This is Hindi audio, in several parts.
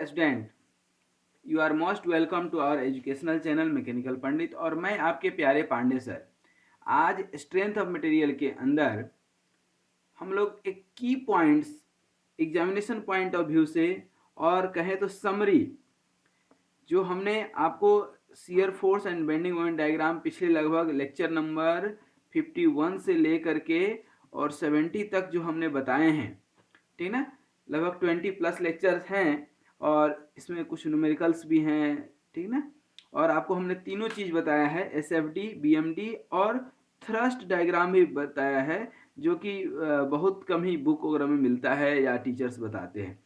Student, you are most welcome to our educational channel mechanical Pandit. और मैं आपके प्यारे पांडे सर। आज स्ट्रेंथ ऑफ मटेरियल के अंदर हम लोग एक key points examination point of view से और कहें तो समरी जो हमने आपको shear force and bending moment diagram पिछले लगभग लेक्चर नंबर 51 से लेकर के और 70 तक जो हमने बताए हैं, ठीक ना, लगभग 20 प्लस लेक्चर्स हैं और इसमें कुछ न्यूमेरिकल्स भी हैं, ठीक ना। और आपको हमने तीनों चीज़ बताया है, एसएफडी, बीएमडी और थ्रस्ट डायग्राम भी बताया है, जो कि बहुत कम ही बुक वगैरह में मिलता है या टीचर्स बताते हैं।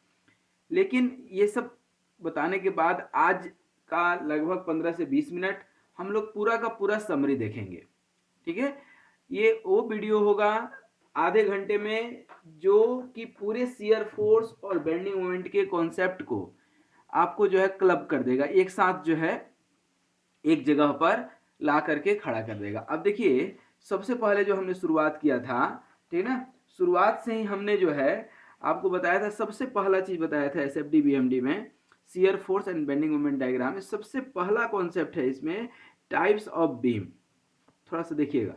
लेकिन ये सब बताने के बाद आज का लगभग 15 से 20 मिनट हम लोग पूरा का पूरा समरी देखेंगे, ठीक है। ये वो वीडियो होगा आधे घंटे में जो कि पूरे शियर फोर्स और बेंडिंग मोमेंट के कॉन्सेप्ट को आपको जो है क्लब कर देगा, एक साथ जो है एक जगह पर ला करके खड़ा कर देगा। अब देखिए, सबसे पहले जो हमने शुरुआत किया था, ठीक ना, शुरुआत से ही हमने जो है आपको बताया था, सबसे पहला चीज बताया था एसएफडी बीएमडी में shear force and bending moment diagram में सबसे पहला कॉन्सेप्ट है इसमें टाइप्स ऑफ बीम। थोड़ा सा देखिएगा,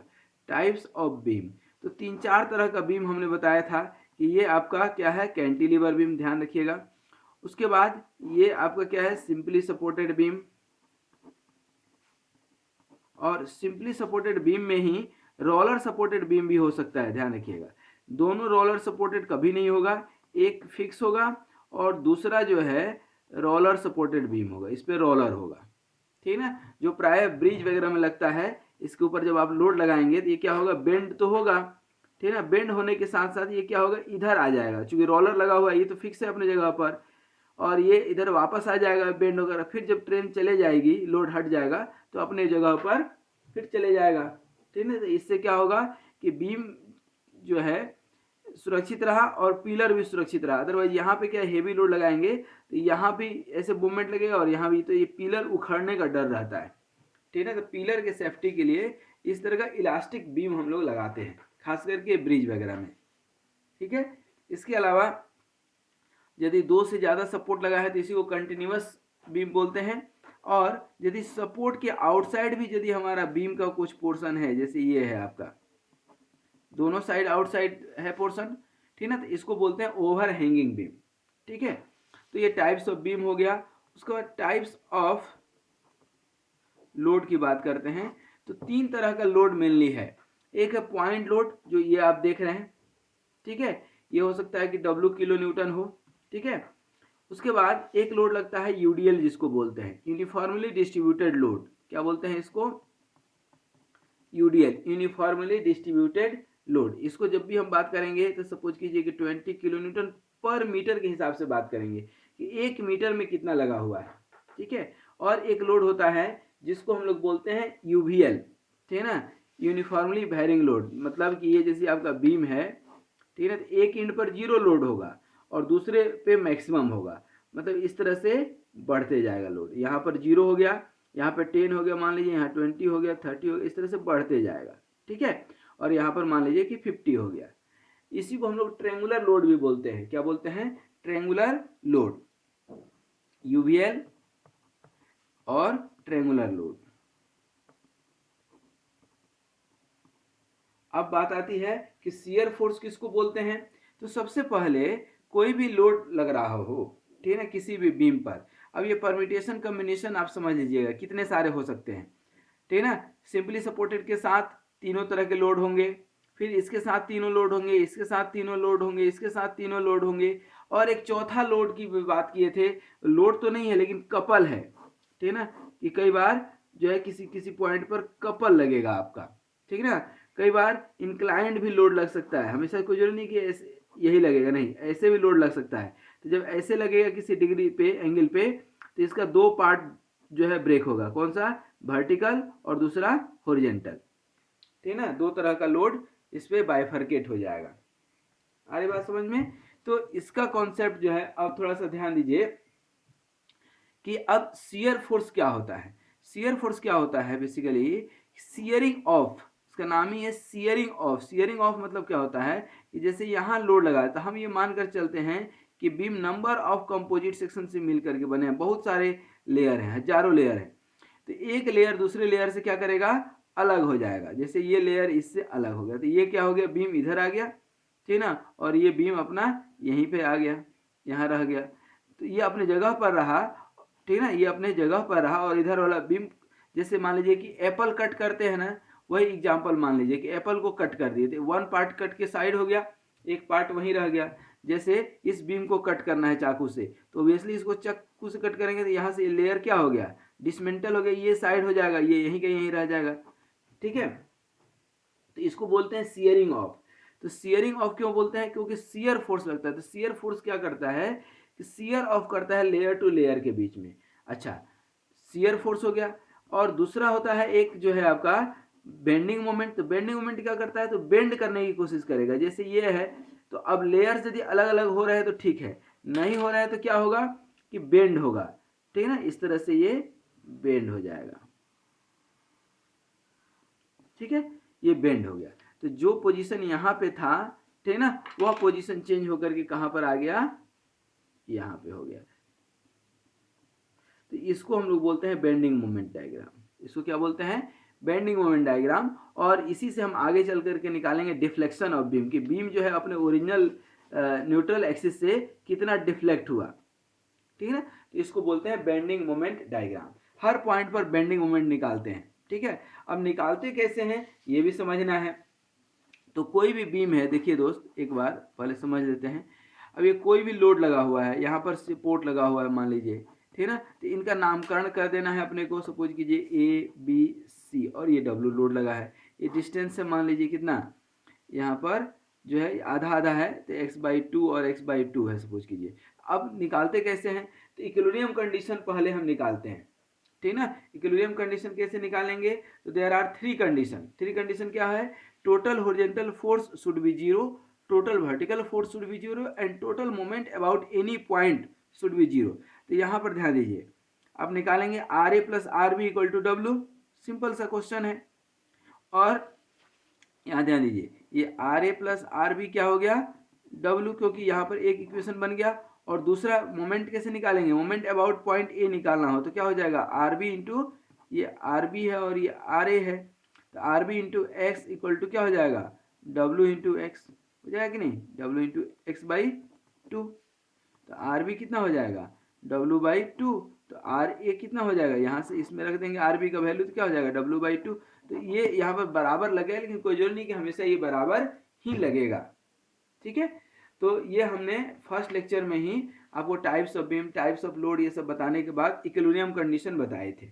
टाइप्स ऑफ बीम। तो 3-4 तरह का बीम हमने बताया था कि ये आपका क्या है, कैंटिलीवर बीम, ध्यान रखिएगा। उसके बाद ये आपका क्या है, सिंपली सपोर्टेड बीम। और सिंपली सपोर्टेड बीम में ही रोलर सपोर्टेड बीम भी हो सकता है, ध्यान रखिएगा। दोनों रोलर सपोर्टेड कभी नहीं होगा, एक फिक्स होगा और दूसरा जो है रोलर सपोर्टेड बीम होगा, इस पे रोलर होगा, ठीक ना। जो प्राय ब्रिज वगैरह में लगता है, इसके ऊपर जब आप लोड लगाएंगे तो ये क्या होगा, बेंड तो होगा, ठीक ना। बेंड होने के साथ साथ ये क्या होगा, इधर आ जाएगा, चूंकि रोलर लगा हुआ है, ये तो फिक्स है अपने जगह पर, और ये इधर वापस आ जाएगा बेंड वगैरह। फिर जब ट्रेन चले जाएगी, लोड हट जाएगा तो अपने जगह पर फिर चले जाएगा, ठीक है। तो इससे क्या होगा कि बीम जो है सुरक्षित रहा और पिलर भी सुरक्षित रहा। अदरवाइज यहाँ पे क्या हेवी लोड लगाएंगे तो यहाँ भी ऐसे मूवमेंट लगेगा और यहाँ भी, तो ये पिलर उखड़ने का डर रहता है, ठीक है। तो पिलर के सेफ्टी के लिए इस तरह का इलास्टिक बीम हम लोग लगाते हैं, खास करके ब्रिज वगैरह में, ठीक है। इसके अलावा यदि 2 से ज़्यादा सपोर्ट लगा है तो इसी को कंटिन्यूअस बीम बोलते हैं। और यदि सपोर्ट के आउटसाइड भी यदि हमारा बीम का कुछ पोर्शन है, जैसे ये है आपका, दोनों साइड आउटसाइड है पोर्शन, ठीक ना, तो इसको बोलते हैं ओवर हैंगिंग बीम, ठीक है। तो ये टाइप्स ऑफ बीम हो गया। उसके बाद टाइप्स ऑफ लोड की बात करते हैं तो 3 तरह का लोड मेनली है। एक है पॉइंट लोड, जो ये आप देख रहे हैं, ठीक है। ये हो सकता है कि डब्ल्यू किलो न्यूटन हो, ठीक है। उसके बाद एक लोड लगता है यूडीएल, जिसको बोलते हैं यूनिफॉर्मली डिस्ट्रीब्यूटेड लोड। क्या बोलते हैं इसको, यूडीएल, यूनिफॉर्मली डिस्ट्रीब्यूटेड लोड। इसको जब भी हम बात करेंगे तो सपोज कीजिए कि 20 किलो न्यूटन पर मीटर के हिसाब से बात करेंगे कि 1 मीटर में कितना लगा हुआ है, ठीक है। और एक लोड होता है जिसको हम लोग बोलते हैं यूवीएल, ठीक है ना, यूनिफॉर्मली वेरिंग लोड। मतलब कि ये जैसे आपका बीम है, ठीक है, तो एक एंड पर 0 लोड होगा और दूसरे पे मैक्सिमम होगा। मतलब इस तरह से बढ़ते जाएगा लोड। यहाँ पर 0 हो गया, यहाँ पे 10 हो गया, मान लीजिए यहाँ 20 हो गया, 30 हो गया, इस तरह से बढ़ते जाएगा, ठीक है। और यहाँ पर मान लीजिए कि 50 हो गया। इसी को हम लोग ट्रेंगुलर लोड भी बोलते हैं। क्या बोलते हैं, ट्रेंगुलर लोड, यूवीएल और ट्रेंगुलर लोड। अब बात आती है कि शियर फोर्स किसको बोलते हैं। तो सबसे पहले कोई भी लोड लग रहा हो, ठीक है ना, किसी भी बीम पर। अब ये परमिटेशन कम्बिनेशन आप समझ लीजिएगा कितने सारे हो सकते हैं, ठीक है ना। सिंपली सपोर्टेड के साथ तीनों तरह के लोड होंगे, फिर इसके साथ तीनों लोड होंगे, इसके साथ तीनों लोड होंगे, इसके साथ तीनों लोड होंगे। और एक चौथा लोड की बात किए थे, लोड तो नहीं है लेकिन कपल है, ठीक है ना, कि कई बार जो है किसी किसी पॉइंट पर कपल लगेगा आपका, ठीक है ना। कई बार इंक्लाइंड भी लोड लग सकता है, हमेशा कोई जरूरी नहीं कि ऐसे यही लगेगा, नहीं, ऐसे भी लोड लग सकता है। तो जब ऐसे लगेगा किसी डिग्री पे, एंगल पे, तो इसका 2 पार्ट जो है ब्रेक होगा, कौन सा, वर्टिकल और दूसरा हॉरिजॉन्टल, ठीक है ना। 2 तरह का लोड इस पे बाइफरकेट हो जाएगा। आ रही बात समझ में। तो इसका कॉन्सेप्ट जो है, अब थोड़ा सा ध्यान दीजिए कि अब शियर फोर्स क्या होता है। शियर फोर्स क्या होता है, बेसिकली शियरिंग ऑफ, इसका नाम ही है शियरिंग ऑफ। शियरिंग ऑफ मतलब क्या होता है कि जैसे यहाँ लोड लगा है तो हम ये मानकर चलते हैं कि beam number of composite section से मिल करके बने हैं, बहुत सारे लेयर हैं, हजारों लेयर हैं। तो एक लेयर दूसरे लेयर से क्या करेगा, अलग हो जाएगा। जैसे ये लेयर इससे अलग हो गया तो ये क्या हो गया, बीम इधर आ गया, ठीक ना, और ये बीम अपना यहीं पे आ गया, यहाँ रह गया। तो ये अपने जगह पर रहा, ठीक ना, ये अपने जगह पर रहा। और इधर वाला बीम, जैसे मान लीजिए कि एप्पल कट करते हैं ना, वही एग्जाम्पल मान लीजिए कि एप्पल को कट कर दिए थे, वन पार्ट कट के साइड हो गया, एक पार्ट वहीं रह गया। जैसे इस बीम को कट करना है चाकू से, तो ऑब्वियसली इसको चाकू से कट करेंगे तो यहाँ से लेयर क्या हो गया, डिसमेंटल हो गया, ये साइड हो जाएगा, ये यहीं का यहीं रह जाएगा, ठीक है। तो इसको बोलते हैं सियरिंग ऑफ। तो सियरिंग ऑफ क्यों बोलते हैं, क्योंकि सियर फोर्स लगता है। तो सियर फोर्स क्या करता है कि सियर ऑफ करता है लेयर टू लेयर के बीच में। अच्छा, सियर फोर्स हो गया। और दूसरा होता है एक जो है आपका बेंडिंग मोमेंट। तो बेंडिंग मोमेंट क्या करता है, तो बेंड करने की कोशिश करेगा। जैसे ये है, तो अब लेयर्स यदि अलग अलग हो रहे हैं तो ठीक है, नहीं हो रहा है तो क्या होगा कि बेंड होगा, ठीक है ना, इस तरह से ये बेंड हो जाएगा, ठीक है, ये बेंड हो गया। तो जो पोजीशन यहाँ पे था, ठीक है ना, वह पोजीशन चेंज होकर के कहाँ पर आ गया, यहाँ पे हो गया। तो इसको हम लोग बोलते हैं बेंडिंग मोमेंट डायग्राम। इसको क्या बोलते हैं, बेंडिंग मोमेंट डायग्राम। और इसी से हम आगे चल करके निकालेंगे डिफ्लेक्शन ऑफ बीम, कि बीम जो है अपने ओरिजिनल न्यूट्रल एक्सिस से कितना डिफ्लेक्ट हुआ, ठीक है ना। तो इसको बोलते हैं बेंडिंग मोमेंट डायग्राम। हर पॉइंट पर बेंडिंग मोमेंट निकालते हैं, ठीक है। अब निकालते कैसे हैं ये भी समझना है। तो कोई भी बीम है, देखिए दोस्त एक बार पहले समझ लेते हैं। अब ये कोई भी लोड लगा हुआ है, यहाँ पर सपोर्ट लगा हुआ है मान लीजिए, ठीक है ना। तो इनका नामकरण कर देना है अपने को। सपोज कीजिए ए बी सी और ये डब्ल्यू लोड लगा है। ये डिस्टेंस से मान लीजिए कितना, यहाँ पर जो है आधा आधा है, तो x/2 और x/2 है सपोज कीजिए। अब निकालते कैसे हैं, तो इक्विलिब्रियम कंडीशन पहले हम निकालते हैं, ठीक ना। इक्विलिब्रियम कंडीशन कैसे निकालेंगे, तो there are three condition. Three condition क्या है, total horizontal force should be zero, total vertical force should be zero, and total moment about any point should be zero. तो यहाँ पर ध्यान दीजिए, आप निकालेंगे R A plus R B equal to W, simple सा क्वेश्चन है। और यहाँ ध्यान दीजिए, ये R A plus R B क्या हो गया, डब्ल्यू, क्योंकि यहाँ पर एक इक्वेशन बन गया। और दूसरा मोमेंट कैसे निकालेंगे, मोमेंट अबाउट पॉइंट ए निकालना हो तो क्या हो जाएगा, आर बी इंटू, ये आर बी है और ये आर ए है, तो R B into X equal to क्या हो जाएगा, डब्ल्यू इंटू एक्स हो जाएगा कि नहीं, डब्ल्यू इंटू x/2। तो आर बी कितना हो जाएगा, w/2। तो आर ए कितना हो जाएगा, यहाँ से इसमें रख देंगे आर बी का वैल्यू, तो क्या हो जाएगा w/2। तो ये यहाँ पर बराबर लगेगा, लेकिन कोई जरूरी नहीं कि हमेशा ये बराबर ही लगेगा, ठीक है। तो ये हमने फर्स्ट लेक्चर में ही आपको types of beam, types of load, ये सब बताने के बाद इक्विलिब्रियम कंडीशन बताए थे,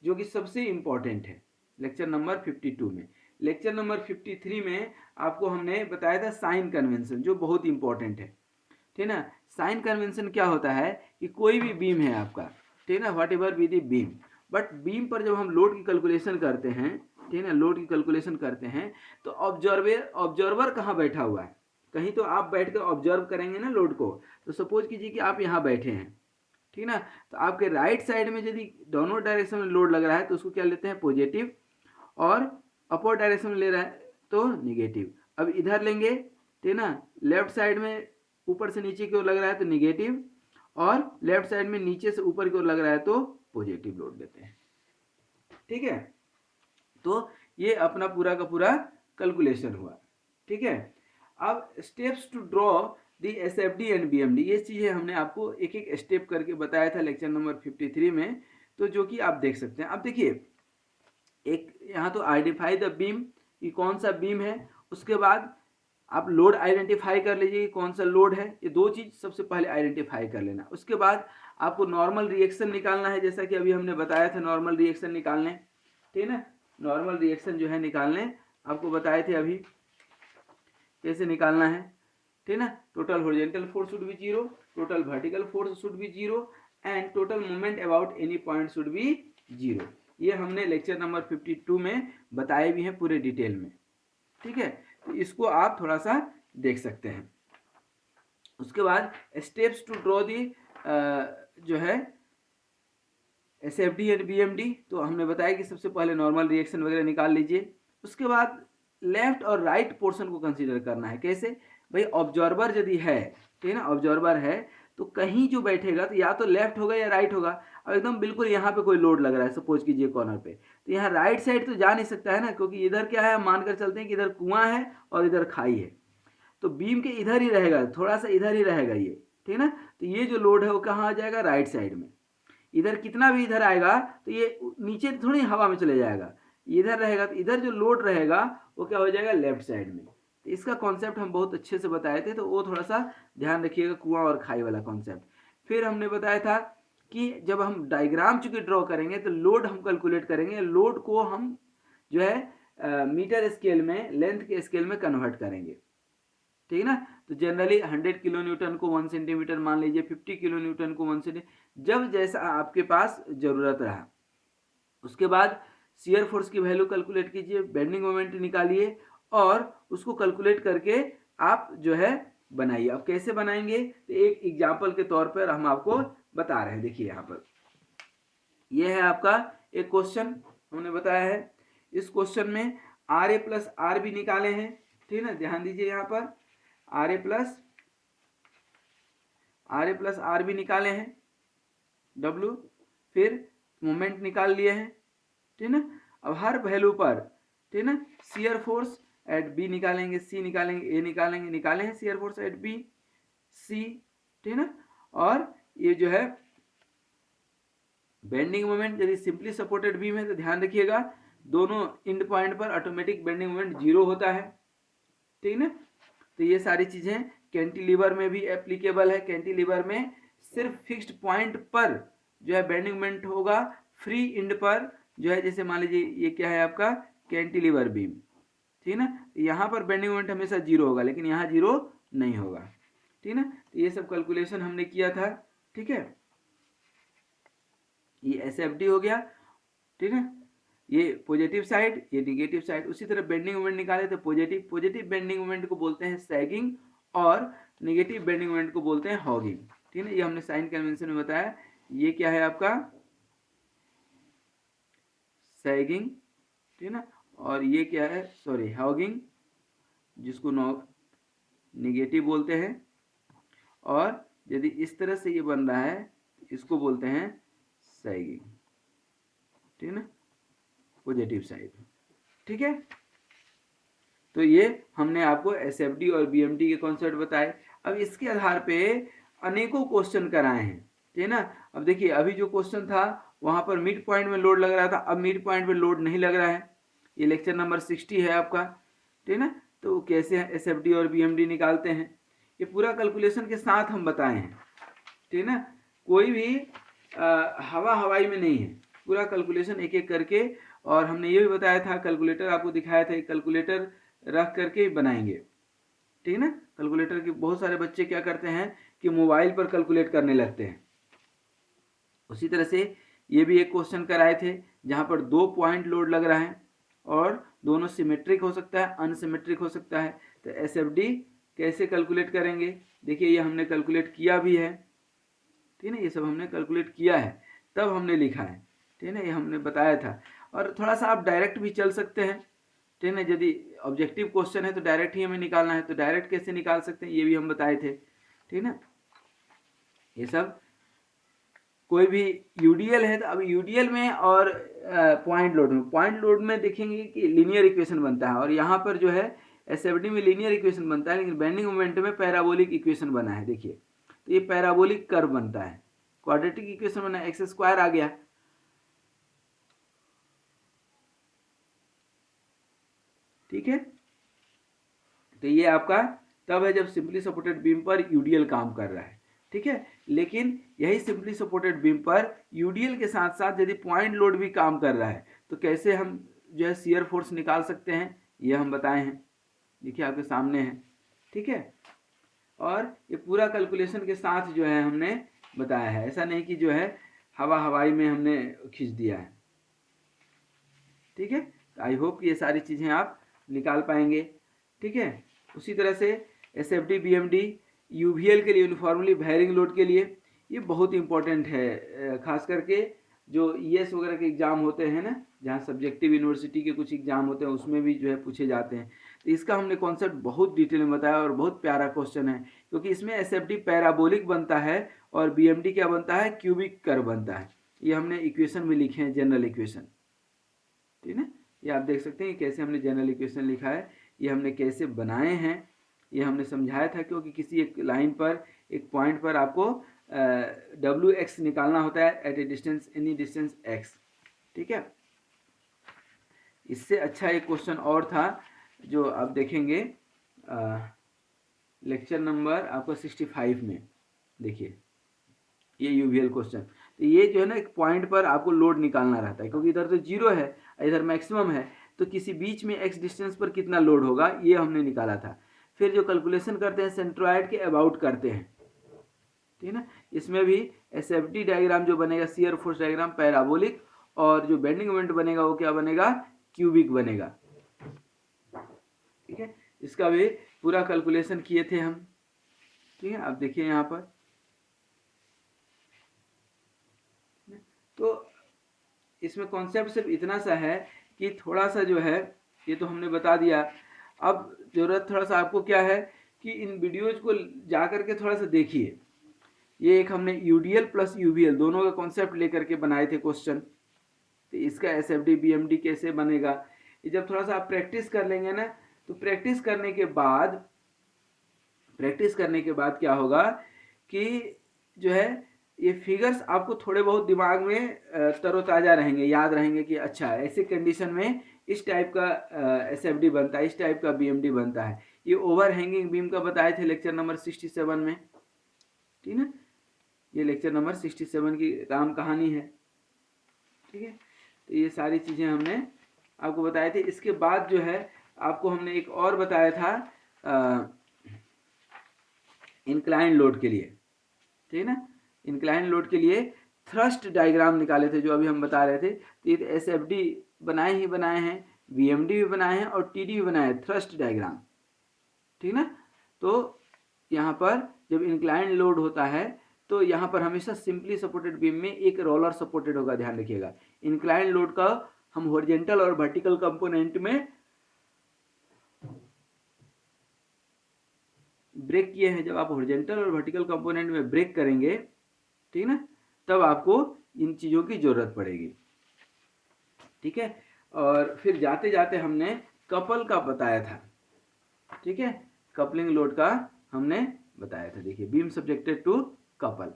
जो कि सबसे इंपॉर्टेंट है लेक्चर नंबर 52 में। लेक्चर नंबर 53 में आपको हमने बताया था साइन कन्वेंशन, जो बहुत इंपॉर्टेंट है, ठीक है ना। साइन कन्वेंशन क्या होता है कि कोई भी बीम है आपका, ठीक है ना, what ever be the beam, but beam पर जब हम लोड की कैलकुलेशन करते हैं, ठीक है ना, लोड की कैलकुलेशन करते हैं, तो ऑब्जर्वर कहाँ बैठा हुआ है, कहीं तो आप बैठ कर ऑब्जर्व करेंगे ना लोड को। तो सपोज कीजिए कि आप यहाँ बैठे हैं, ठीक ना, तो आपके राइट साइड में यदि दोनों डायरेक्शन में लोड लग रहा है तो उसको क्या लेते हैं, पॉजिटिव, और अपर डायरेक्शन में ले रहा है तो निगेटिव। अब इधर लेंगे, ठीक ना, लेफ्ट साइड में ऊपर से नीचे की ओर लग रहा है तो निगेटिव, और लेफ्ट साइड में नीचे से ऊपर की ओर लग रहा है तो पॉजिटिव लोड देते हैं, ठीक है। तो ये अपना पूरा का पूरा कैलकुलेशन हुआ, ठीक है। अब steps to draw the SFD and BMD, ये चीज़ें हमने आपको एक एक स्टेप करके बताया था लेक्चर नंबर 53 में, तो जो कि आप देख सकते हैं। अब देखिए, एक यहाँ तो आइडेंटिफाई द बीम, कि कौन सा बीम है, उसके बाद आप लोड आइडेंटिफाई कर लीजिए कि कौन सा लोड है, ये दो चीज़ सबसे पहले आइडेंटिफाई कर लेना। उसके बाद आपको नॉर्मल रिएक्शन निकालना है, जैसा कि अभी हमने बताया था नॉर्मल रिएक्शन निकालने, ठीक है ना। नॉर्मल रिएक्शन जो है निकालने आपको बताए थे अभी कैसे निकालना है, ठीक है ना। Total horizontal force should be zero, total vertical force should be zero, and total moment about any point should be zero. ये हमने लेक्चर नंबर 52 में बताए भी हैं पूरे डिटेल में, ठीक है। तो इसको आप थोड़ा सा देख सकते हैं। उसके बाद स्टेप्स टू ड्रॉ दी जो है एसएफडी एंड बीएमडी, तो हमने बताया कि सबसे पहले नॉर्मल रिएक्शन वगैरह निकाल लीजिए। उसके बाद लेफ्ट और राइट पोर्शन को कंसीडर करना है, कैसे, भाई ऑब्जॉर्बर यदि है, ठीक है ना, ऑब्जॉर्बर है तो कहीं जो बैठेगा तो या तो लेफ्ट होगा या राइट होगा। अब एकदम बिल्कुल यहाँ पे कोई लोड लग रहा है, सपोज कीजिए कॉर्नर पे, तो यहाँ राइट साइड तो जा नहीं सकता है ना, क्योंकि इधर क्या है, हम मानकर चलते हैं कि इधर कुआं है और इधर खाई है, तो बीम के इधर ही रहेगा, थोड़ा सा इधर ही रहेगा ये, ठीक है ना। तो ये जो लोड है वो कहाँ आ जाएगा, राइट साइड में। इधर कितना भी इधर आएगा तो ये नीचे थोड़ी हवा में चले जाएगा, इधर रहेगा तो इधर जो लोड रहेगा वो क्या हो जाएगा, लेफ्ट साइड में। तो इसका कॉन्सेप्ट हम बहुत अच्छे से बताए थे, तो वो थोड़ा सा ध्यान रखिएगा, कुआं और खाई वाला कॉन्सेप्ट। फिर हमने बताया था कि जब हम डायग्राम चूंकि ड्रॉ करेंगे तो लोड हम कैलकुलेट करेंगे, लोड को हम जो है मीटर स्केल में, लेंथ के स्केल में कन्वर्ट करेंगे, ठीक है ना। तो जनरली 100 किलो न्यूटन को 1 सेंटीमीटर मान लीजिए, 50 किलो न्यूटन को 1 सेंटीमीटर, जब जैसा आपके पास जरूरत रहा। उसके बाद शियर फोर्स की वैल्यू कैलकुलेट कीजिए, बेंडिंग मोमेंट निकालिए और उसको कैलकुलेट करके आप जो है बनाइए। अब कैसे बनाएंगे, तो एक एग्जाम्पल के तौर पर हम आपको बता रहे हैं। देखिए यहाँ पर यह है आपका एक क्वेश्चन हमने बताया है। इस क्वेश्चन में R A plus R B निकाले हैं, ठीक है ना। ध्यान दीजिए यहाँ पर R A plus R B निकाले हैं, डब्ल्यू, फिर मोमेंट निकाल लिए हैं, ठीक है ना। अब हर वैल्यू पर, ठीक है ना, शियर फोर्स एट बी निकालेंगे, सी निकालेंगे, ए निकालेंगे, निकाले हैं शियर फोर्स एट बी, सी, ठीक है ना। और ये जो है बेंडिंग मोमेंट, यदि सिंपली सपोर्टेड बीम है तो ध्यान रखिएगा दोनों इंड पॉइंट पर ऑटोमेटिक बेंडिंग मोमेंट 0 होता है, ठीक है ना। तो ये सारी चीजें कैंटिलीवर में भी एप्लीकेबल है। कैंटिलीवर में सिर्फ फिक्स्ड पॉइंट पर जो है बेंडिंग मोमेंट होगा, फ्री इंड पर जो है, जैसे मान लीजिए ये क्या है आपका कैंटिलीवर बीम, ठीक है ना, यहाँ पर बेंडिंग मोमेंट हमेशा 0 होगा, लेकिन यहाँ 0 नहीं होगा, ठीक है ना। तो ये सब कैलकुलेशन हमने किया था, ठीक है। ये एसएफडी हो गया, ठीक है। ये पॉजिटिव साइड, ये निगेटिव साइड। उसी तरह बेंडिंग मोमेंट निकाले तो पॉजिटिव बेंडिंग मोमेंट को बोलते हैं सैगिंग और निगेटिव बेंडिंग मोमेंट को बोलते हैं हॉगिंग, ठीक है ना। ये हमने साइन कन्वेंशन में बताया। ये क्या है आपका सैगिंग, ठीक है ना, और ये क्या है, सॉरी, हॉगिंग, जिसको निगेटिव बोलते हैं। और यदि इस तरह से ये बन रहा है इसको बोलते हैं सैगिंग, ठीक है ना, पॉजिटिव साइड, ठीक है। तो ये हमने आपको एसएफडी और बीएमडी के कॉन्सेप्ट बताए। अब इसके आधार पे अनेकों क्वेश्चन कराए हैं, ठीक है ना। अब देखिए अभी जो क्वेश्चन था वहां पर मिड पॉइंट में लोड लग रहा था, अब मिड पॉइंट पे लोड नहीं लग रहा है। ये लेक्चर नंबर 60 है आपका, ठीक है ना। तो कैसे एसएफडी और बीएमडी निकालते हैं, ये पूरा कैलकुलेशन के साथ हम बताए हैं, ठीक है ना। कोई भी हवा हवाई में नहीं है, पूरा कैलकुलेशन एक एक करके। और हमने ये भी बताया था, कैलकुलेटर आपको दिखाया था, कैलकुलेटर रख करके बनाएंगे, ठीक है ना। कैलकुलेटर के बहुत सारे बच्चे क्या करते हैं कि मोबाइल पर कैलकुलेट करने लगते हैं। उसी तरह से ये भी एक क्वेश्चन कराए थे जहां पर 2 पॉइंट लोड लग रहा है और दोनों सिमेट्रिक हो सकता है, अनसिमेट्रिक हो सकता है। तो एसएफडी कैसे कैलकुलेट करेंगे, देखिए ये हमने कैलकुलेट किया भी है, ठीक है ना। ये सब हमने कैलकुलेट किया है तब हमने लिखा है, ठीक है ना, ये हमने बताया था। और थोड़ा सा आप डायरेक्ट भी चल सकते हैं, ठीक है ना। यदि ऑब्जेक्टिव क्वेश्चन है तो डायरेक्ट ही हमें निकालना है, तो डायरेक्ट कैसे निकाल सकते हैं ये भी हम बताए थे, ठीक है ना। ये सब कोई भी यूडीएल है तो अब यूडीएल में और पॉइंट लोड में देखेंगे कि लीनियर इक्वेशन बनता है, और यहाँ पर जो है एसएफडी में लीनियर इक्वेशन बनता है, लेकिन बेंडिंग मोमेंट में पैराबोलिक इक्वेशन बना है। देखिए तो ये पैराबोलिक कर्व बनता है, क्वाड्रेटिक इक्वेशन बना, एक्स स्क्वायर आ गया, ठीक है। तो ये आपका तब है जब सिंपली सपोर्टेड बीम पर यूडीएल काम कर रहा है, ठीक है। लेकिन यही सिंपली सपोर्टेड बीम पर यूडीएल के साथ साथ यदि पॉइंट लोड भी काम कर रहा है तो कैसे हम जो है शियर फोर्स निकाल सकते हैं, ये हम बताए हैं, देखिए आपके सामने है, ठीक है। और ये पूरा कैलकुलेशन के साथ जो है हमने बताया है, ऐसा नहीं कि जो है हवा हवाई में हमने खींच दिया है, ठीक है। आई होप ये सारी चीज़ें आप निकाल पाएंगे, ठीक है। उसी तरह से एसएफडी बीएमडी यूवीएल के लिए, यूनिफॉर्मली वेरिंग लोड के लिए, ये बहुत इंपॉर्टेंट है, खास करके जो ईएस वगैरह के एग्ज़ाम होते हैं ना, जहाँ सब्जेक्टिव यूनिवर्सिटी के कुछ एग्ज़ाम होते हैं उसमें भी जो है पूछे जाते हैं। तो इसका हमने कॉन्सेप्ट बहुत डिटेल में बताया और बहुत प्यारा क्वेश्चन है, क्योंकि इसमें एसएफडी पैराबोलिक बनता है और बीएमडी क्या बनता है, क्यूबिक कर्व बनता है। ये हमने इक्वेशन भी लिखे हैं, जनरल इक्वेशन, ठीक है। ये आप देख सकते हैं कैसे हमने जनरल इक्वेशन लिखा है, ये हमने कैसे बनाए हैं, ये हमने समझाया था। क्योंकि किसी एक लाइन पर, एक पॉइंट पर आपको डब्ल्यू एक्स निकालना होता है at a distance, any distance X, ठीक है। इससे अच्छा एक क्वेश्चन और था जो आप देखेंगे लेक्चर नंबर आपका 65 में, देखिए ये यूवीएल क्वेश्चन। तो ये जो है ना, एक पॉइंट पर आपको लोड निकालना रहता है, क्योंकि इधर तो जीरो है, इधर मैक्सिमम है, तो किसी बीच में एक्स डिस्टेंस पर कितना लोड होगा ये हमने निकाला था। फिर जो कैलकुलेशन करते हैं सेंट्रोइड के अबाउट करते हैं, ठीक है ना। इसमें भी एसएफडी डायग्राम जो बनेगा, शियर फोर्स डायग्राम पैराबोलिक, और जो बेंडिंग मोमेंट बनेगा वो क्या बनेगा, क्यूबिक बनेगा, ठीक है। इसका भी पूरा कैलकुलेशन किए थे हम, ठीक है। आप देखिए यहाँ पर, तो इसमें कॉन्सेप्ट सिर्फ इतना सा है कि थोड़ा सा जो है ये तो हमने बता दिया। अब जरूरत थोड़ा सा आपको क्या है कि इन वीडियोज को जा करके थोड़ा सा देखिए। ये एक हमने यूडीएल प्लस यूवीएल दोनों का कॉन्सेप्ट लेकर के बनाए थे क्वेश्चन, तो इसका एसएफडी बीएमडी कैसे बनेगा, ये जब थोड़ा सा आप प्रैक्टिस कर लेंगे ना, तो प्रैक्टिस करने के बाद क्या होगा कि जो है ये फिगर्स आपको थोड़े बहुत दिमाग में तरोताज़ा रहेंगे, याद रहेंगे कि अच्छा ऐसे कंडीशन में इस टाइप का एसएफडी बनता है, इस टाइप का बीएमडी बनता है। ये ओवर हैंगिंग बीम का बताए थे लेक्चर नंबर 67 में, ठीक है। ये लेक्चर नंबर 67 की राम कहानी है, ठीक है। तो ये सारी चीज़ें हमने आपको बताए थे। इसके बाद जो है आपको हमने एक और बताया था इंक्लाइन लोड के लिए, ठीक है ना। इंक्लाइन लोड के लिए थ्रस्ट डायग्राम निकाले थे जो अभी हम बता रहे थे। तो ये एसएफडी बनाए हैं, बीएमडी भी बनाए हैं और टीडी भी बनाए हैं, थ्रस्ट डायग्राम, ठीक ना। तो यहाँ पर जब इंक्लाइन लोड होता है तो यहाँ पर हमेशा सिंपली सपोर्टेड बीम में एक रोलर सपोर्टेड होगा, ध्यान रखिएगा। इंक्लाइन लोड का हम हॉरिजॉन्टल और वर्टिकल कंपोनेंट में ब्रेक किए हैं। जब आप हॉरिजॉन्टल और वर्टिकल कंपोनेंट में ब्रेक करेंगे, ठीक ना, तब आपको इन चीज़ों की ज़रूरत पड़ेगी, ठीक है। और फिर जाते जाते हमने कपल का बताया था, ठीक है, कपलिंग लोड का हमने बताया था। देखिए बीम सब्जेक्टेड टू कपल,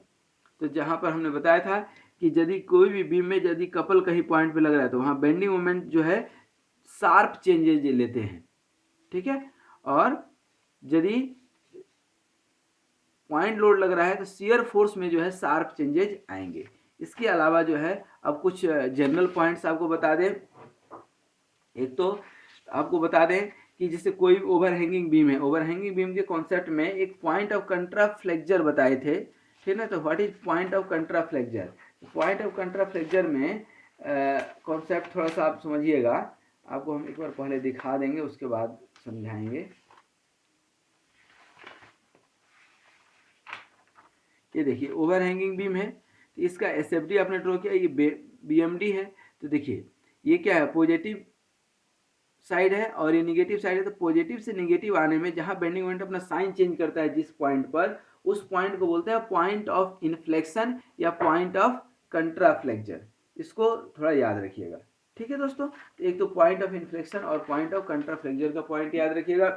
तो जहाँ पर हमने बताया था कि यदि कोई भी बीम में यदि कपल कहीं पॉइंट पे लग रहा है तो वहाँ बेंडिंग मोमेंट जो है शार्प चेंजेज लेते हैं, ठीक है। और यदि पॉइंट लोड लग रहा है तो शियर फोर्स में जो है शार्प चेंजेज आएंगे। इसके अलावा जो है अब कुछ जनरल पॉइंट्स आपको बता दें। एक तो आपको बता दें कि जैसे कोई ओवर हैंगिंग बीम है, ओवर हैंगिंग बीम के कॉन्सेप्ट में एक पॉइंट ऑफ कंट्राफ्लेक्चर बताए थे, ठीक है। तो what is point of contraflexure, point of contraflexure में कॉन्सेप्ट थोड़ा सा आप समझिएगा। आपको हम एक बार पहले दिखा देंगे, उसके बाद समझाएंगे। ये देखिए ओवर हैंगिंग बीम है, तो इसका एसएफडी आपने ड्रॉ किया, ये बीएमडी है। तो देखिए ये क्या है, पॉजिटिव साइड है और ये निगेटिव साइड है। तो पॉजिटिव से निगेटिव आने में जहाँ बेंडिंग मोमेंट अपना साइन चेंज करता है जिस पॉइंट पर, उस पॉइंट को बोलते हैं पॉइंट ऑफ इन्फ्लेक्शन या पॉइंट ऑफ कंट्राफ्लेक्चर। इसको थोड़ा याद रखिएगा, ठीक है दोस्तों। तो एक तो पॉइंट ऑफ इन्फ्लेक्शन और पॉइंट ऑफ कंट्राफ्लेक्चर का पॉइंट याद रखिएगा।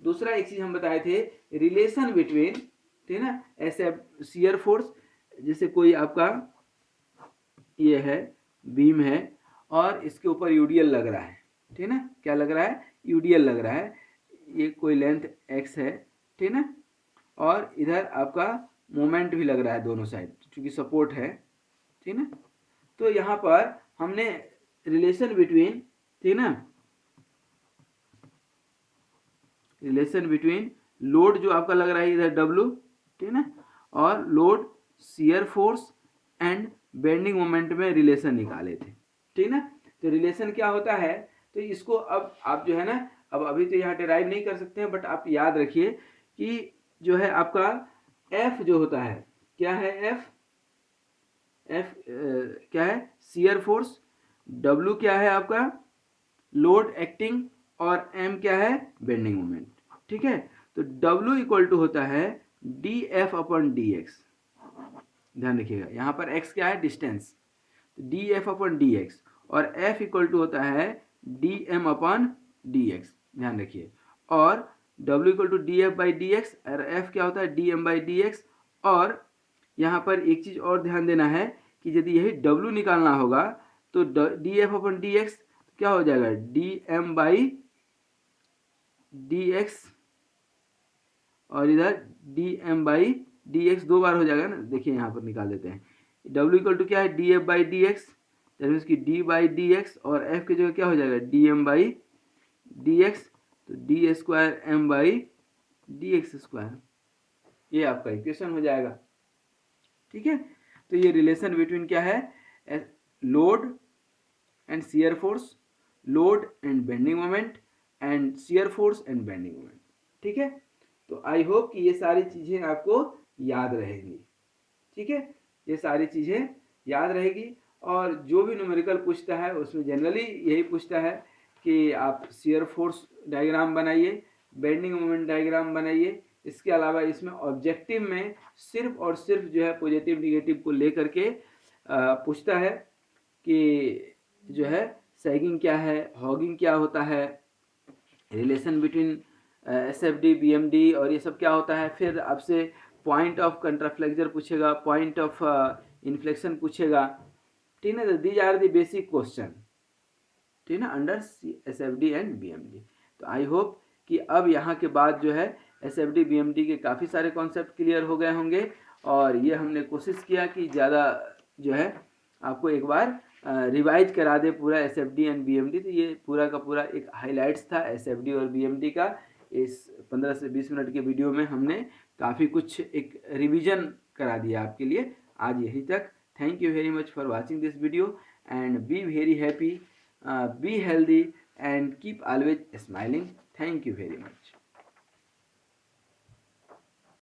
दूसरा एक चीज हम बताए थे, रिलेशन बिटवीन, ठीक है ना, ऐसे शियर फोर्स, जैसे कोई आपका ये है बीम है और इसके ऊपर यूडीएल लग रहा है, ठीक है ना, क्या लग रहा है, यूडीएल लग रहा है। ये कोई लेंथ एक्स है, ठीक है ना, और इधर आपका मोमेंट भी लग रहा है दोनों साइड क्योंकि सपोर्ट है, ठीक है ना। तो यहाँ पर हमने रिलेशन बिटवीन, ठीक है ना, रिलेशन बिटवीन लोड जो आपका लग रहा है इधर डब्लू, ठीक है ना, और load shear force and bending moment में रिलेशन निकाले थे, ठीक ना। तो रिलेशन क्या होता है, तो इसको अब आप जो है ना, अब अभी तो यहाँ डिराइव नहीं कर सकते हैं, बट आप याद रखिए कि जो है आपका एफ जो होता है, क्या है एफ, क्या है शियर फोर्स, डब्लू क्या है आपका लोड एक्टिंग और m क्या है, बेंडिंग मोमेंट। ठीक है, तो W इक्वल टू होता है dF अपॉन dx। ध्यान रखिएगा, यहाँ पर x क्या है, डिस्टेंस, dF अपॉन dx, और F इक्वल टू होता है dm अपॉन dx। ध्यान रखिए, और W equal to dF by dx, और F क्या होता है, dm बाई dx। और यहाँ पर एक चीज़ और ध्यान देना है कि यदि यही W निकालना होगा तो dF अपॉन dx क्या हो जाएगा, dm बाई dx, और इधर dm बाई dx दो बार हो जाएगा ना। देखिए यहाँ पर निकाल देते हैं, W इक्वल टू क्या है, df by dx, that means कि d बाई dx, और f की जगह क्या हो जाएगा, dm बाई dx, तो d square m by dx square, ये आपका इक्वेशन हो जाएगा। ठीक है, तो ये रिलेशन बिटवीन क्या है, load and shear force, load and bending moment, and shear force and bending moment. ठीक है, तो आई होप कि ये सारी चीज़ें आपको याद रहेंगी। ठीक है, ये सारी चीज़ें याद रहेगी, और जो भी न्यूमेरिकल पूछता है उसमें जनरली यही पूछता है कि आप शियर फोर्स डायग्राम बनाइए, बेंडिंग मोमेंट डायग्राम बनाइए। इसके अलावा इसमें ऑब्जेक्टिव में सिर्फ और सिर्फ जो है पॉजिटिव निगेटिव को लेकर के पूछता है कि जो है सैगिंग क्या है, हॉगिंग क्या होता है, रिलेशन बिटवीन SFD BMD और ये सब क्या होता है। फिर आपसे पॉइंट ऑफ कंट्राफ्लेक्सर पूछेगा, पॉइंट ऑफ इन्फ्लेक्शन पूछेगा। ठीक है ना, these are the basic question, ठीक है ना, अंडर SFD एंड BMD। तो आई होप कि अब यहाँ के बाद जो है SFD BMD के काफ़ी सारे कॉन्सेप्ट क्लियर हो गए होंगे, और ये हमने कोशिश किया कि ज़्यादा जो है आपको एक बार रिवाइज करा दे पूरा SFD एंड BMD। तो ये पूरा का पूरा एक हाइलाइट्स था SFD और BMD का। इस 15 से 20 मिनट के वीडियो में हमने काफ़ी कुछ एक रिवीजन करा दिया आपके लिए। आज यहीं तक। Thank you very much for watching this video, and be very happy, be healthy, and keep always smiling. Thank you very much.